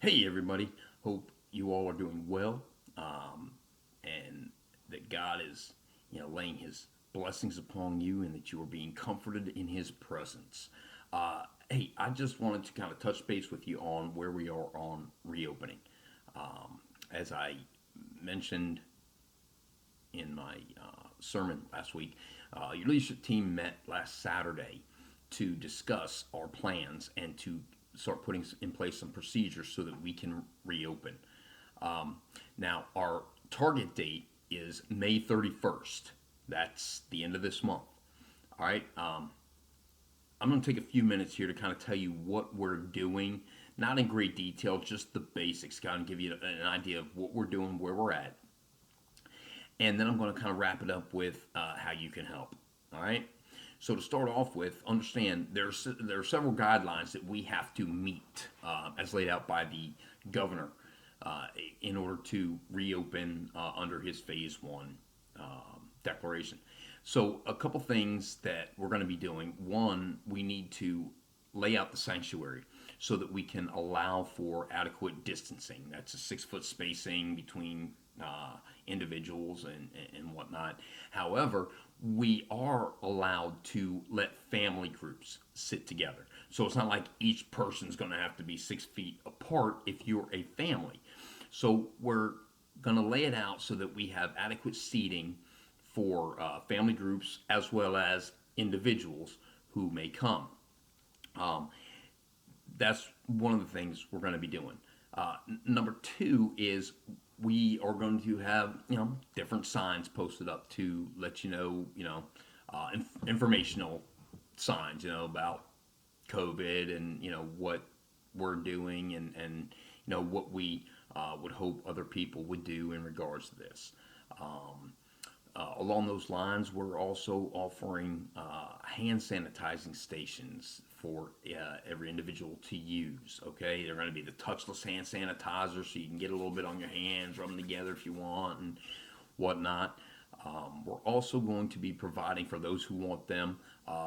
Hey, everybody. Hope you all are doing well, and that God is, laying His blessings upon you, and that you are being comforted in His presence. Hey, I just wanted to kind of touch base with you on where we are on reopening. As I mentioned in my sermon last week, your leadership team met last Saturday to discuss our plans and to start putting in place some procedures so that we can reopen. Now, our target date is May 31st. That's the end of this month. All right. I'm going to take a few minutes here to kind of tell you what we're doing, not in great detail, just the basics, kind of give you an idea of what we're doing, where we're at. And then I'm going to kind of wrap it up with how you can help. All right. So to start off with, understand there are several guidelines that we have to meet as laid out by the governor in order to reopen under his phase one declaration. So a couple things that we're going to be doing. One, we need to lay out the sanctuary so that we can allow for adequate distancing. That's a 6 foot spacing between individuals and whatnot. However, we are allowed to let family groups sit together. So it's not like each person's going to have to be 6 feet apart if you're a family. So we're going to lay it out so that we have adequate seating for family groups as well as individuals who may come. Um, that's one of the things we're going to be doing. Number two is we are going to have different signs posted up to let informational signs about COVID and what we're doing and what we would hope other people would do in regards to this. Along those lines, we're also offering hand sanitizing stations for every individual to use. Okay, they're going to be the touchless hand sanitizer, so you can get a little bit on your hands, rub them together if you want, and whatnot. We're also going to be providing for those who want them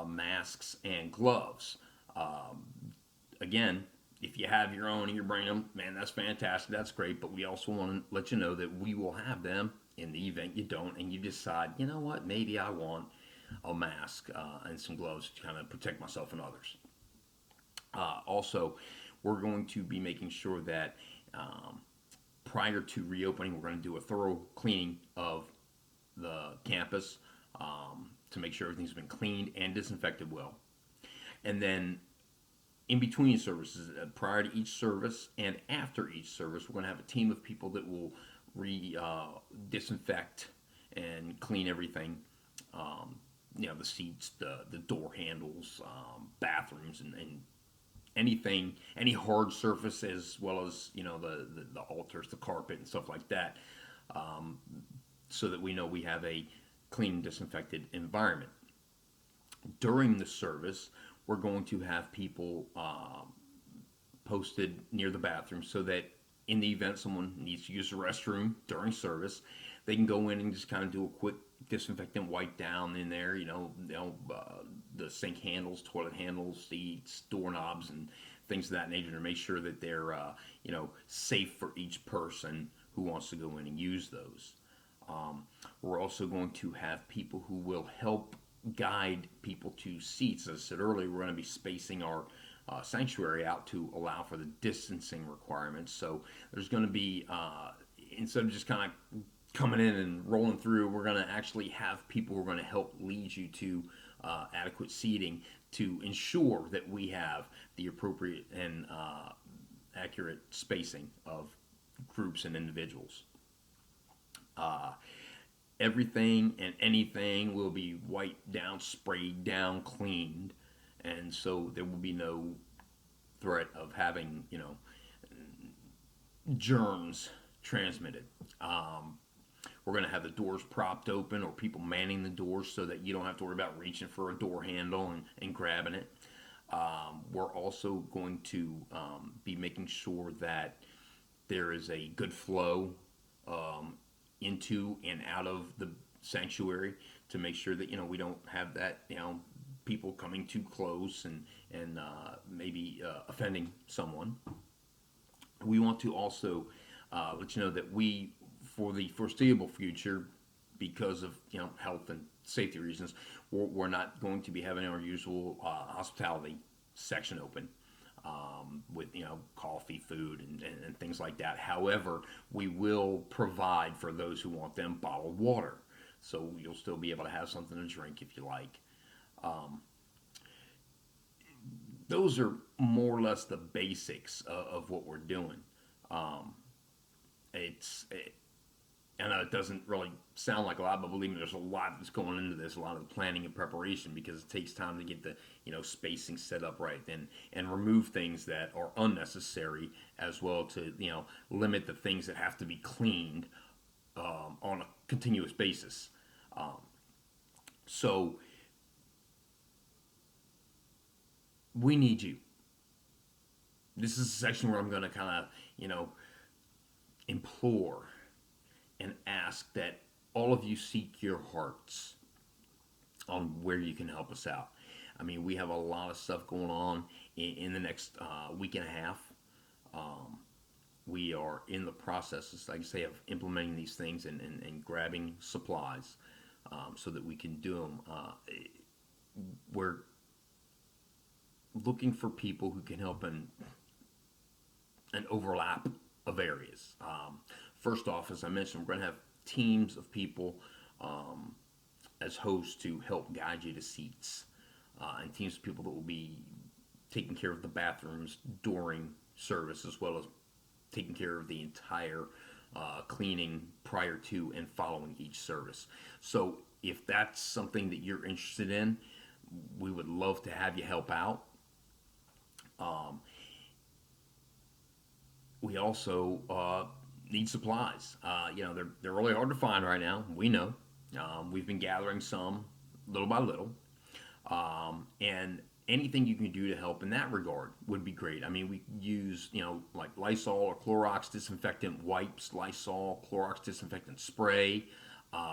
masks and gloves. Again, if you have your own and you're bringing them, man, that's fantastic. That's great. But we also want to let you know that we will have them in the event you don't and you decide, you know what, maybe I want a mask and some gloves to kind of protect myself and others. Also, we're going to be making sure that prior to reopening, we're going to do a thorough cleaning of the campus to make sure everything's been cleaned and disinfected well. And then in between services, prior to each service and after each service, we're going to have a team of people that will disinfect and clean everything. The seats, the door handles, bathrooms, and anything, any hard surface, as well as the altars, the carpet, and stuff like that, so that we know we have a clean and disinfected environment. During the service, we're going to have people posted near the bathroom so that in the event someone needs to use the restroom during service, they can go in and just kind of do a quick disinfectant wipe down in there. The sink handles, toilet handles, seats, doorknobs, and things of that nature to make sure that they're safe for each person who wants to go in and use those. We're also going to have people who will help guide people to seats. As I said earlier, we're going to be spacing our sanctuary out to allow for the distancing requirements. So there's going to be, instead of just kind of coming in and rolling through, we're going to actually have people who are going to help lead you to adequate seating to ensure that we have the appropriate and accurate spacing of groups and individuals. Everything and anything will be wiped down, sprayed down, cleaned, and so there will be no threat of having germs transmitted. We're going to have the doors propped open or people manning the doors so that you don't have to worry about reaching for a door handle and grabbing it. We're also going to be making sure that there is a good flow into and out of the sanctuary to make sure that we don't have that people coming too close and maybe offending someone. We want to also let you know that we, for the foreseeable future, because of health and safety reasons, we're not going to be having our usual hospitality section open with coffee, food, and things like that. However, we will provide for those who want them bottled water, so you'll still be able to have something to drink if you like. Those are more or less the basics of what we're doing. Um, I know it doesn't really sound like a lot, but believe me, there's a lot that's going into this, a lot of the planning and preparation, because it takes time to get the spacing set up right, and remove things that are unnecessary, as well to limit the things that have to be cleaned on a continuous basis. Um, so we need you. This is a section where I'm going to kind of implore and ask that all of you seek your hearts on where you can help us out. I mean, we have a lot of stuff going on in the next week and a half. Um, we are in the process, like I say, of implementing these things and grabbing supplies so that we can do them. We're looking for people who can help in an overlap of areas. First off, as I mentioned, we're going to have teams of people um, as hosts to help guide you to seats, and teams of people that will be taking care of the bathrooms during service, as well as taking care of the entire cleaning prior to and following each service. So if that's something that you're interested in, we would love to have you help out. Um, we also need supplies. They're really hard to find right now. We know. We've been gathering some little by little, and anything you can do to help in that regard would be great. I mean, we use like Lysol or Clorox disinfectant wipes, Lysol, Clorox disinfectant spray,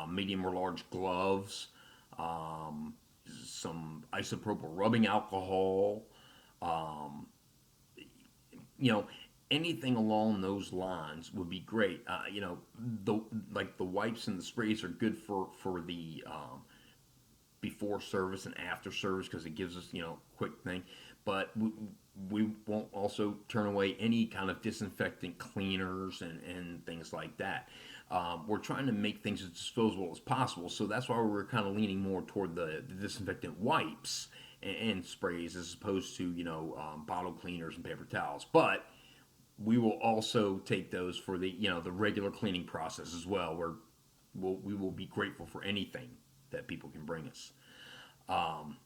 medium or large gloves, um, some isopropyl rubbing alcohol. Um, you know, Anything along those lines would be great. The like the wipes and the sprays are good for the before service and after service, because it gives us quick thing. But we won't also turn away any kind of disinfectant cleaners and things like that. We're trying to make things as disposable as possible, so that's why we're kind of leaning more toward the disinfectant wipes and sprays, as opposed to bottle cleaners and paper towels. But we will also take those for the regular cleaning process as well, where we will be grateful for anything that people can bring us. Um,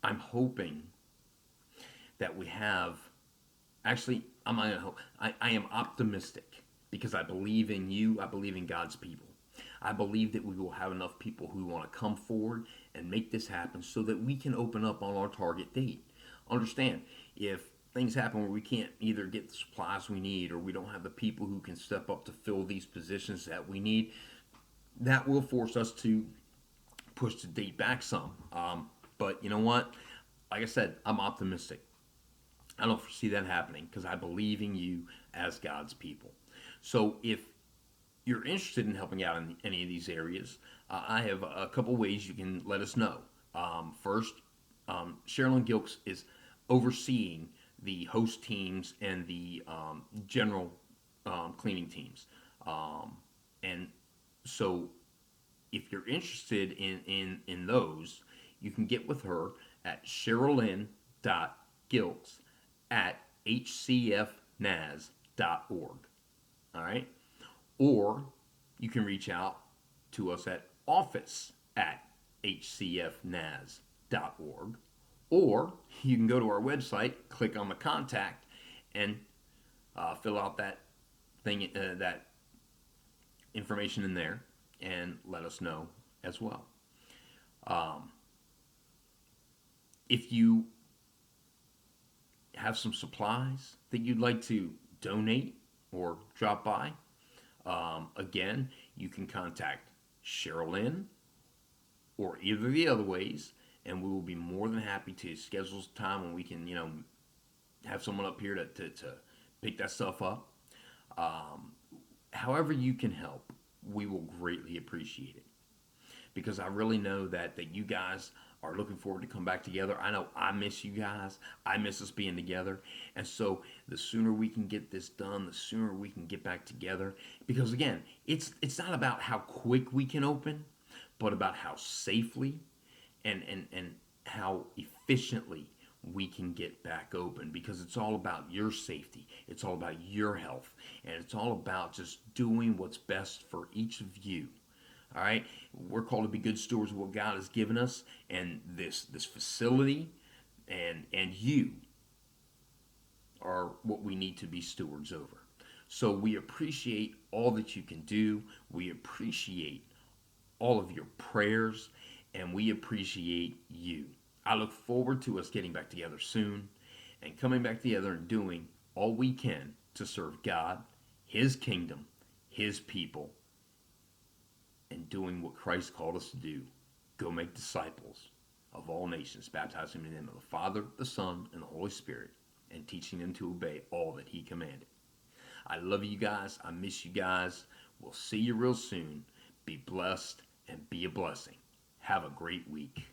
I'm hoping that we have. Actually, I'm not gonna hope. I am optimistic, because I believe in you. I believe in God's people. I believe that we will have enough people who want to come forward and make this happen, so that we can open up on our target date. Understand, if things happen where we can't either get the supplies we need, or we don't have the people who can step up to fill these positions that we need, that will force us to push the date back some. But you know what? Like I said, I'm optimistic. I don't foresee that happening, because I believe in you as God's people. So if you're interested in helping out in any of these areas, I have a couple ways you can let us know. First, Sherilyn Gilks is overseeing the host teams and the general cleaning teams. And so if you're interested in those, you can get with her at sherilyn.gilks at hcfnas.org. All right? Or you can reach out to us at office at hcfnas.org. Or you can go to our website, click on the contact, and fill out that thing, that information in there, and let us know as well. Um, if you have some supplies that you'd like to donate or drop by, again, you can contact Sherilyn, or either of the other ways, and we will be more than happy to schedule time when we can, have someone up here to pick that stuff up. However you can help, we will greatly appreciate it, because I really know that you guys are looking forward to come back together. I know I miss you guys. I miss us being together. And so the sooner we can get this done, the sooner we can get back together. Because again, it's not about how quick we can open, but about how safely and how efficiently we can get back open, because it's all about your safety, it's all about your health, and it's all about just doing what's best for each of you. All right, we're called to be good stewards of what God has given us, and this facility, and you are what we need to be stewards over. So we appreciate all that you can do. We appreciate all of your prayers, and we appreciate you. I look forward to us getting back together soon and coming back together and doing all we can to serve God, His kingdom, His people, and doing what Christ called us to do. Go make disciples of all nations, baptizing them in the name of the Father, the Son, and the Holy Spirit, and teaching them to obey all that He commanded. I love you guys. I miss you guys. We'll see you real soon. Be blessed and be a blessing. Have a great week.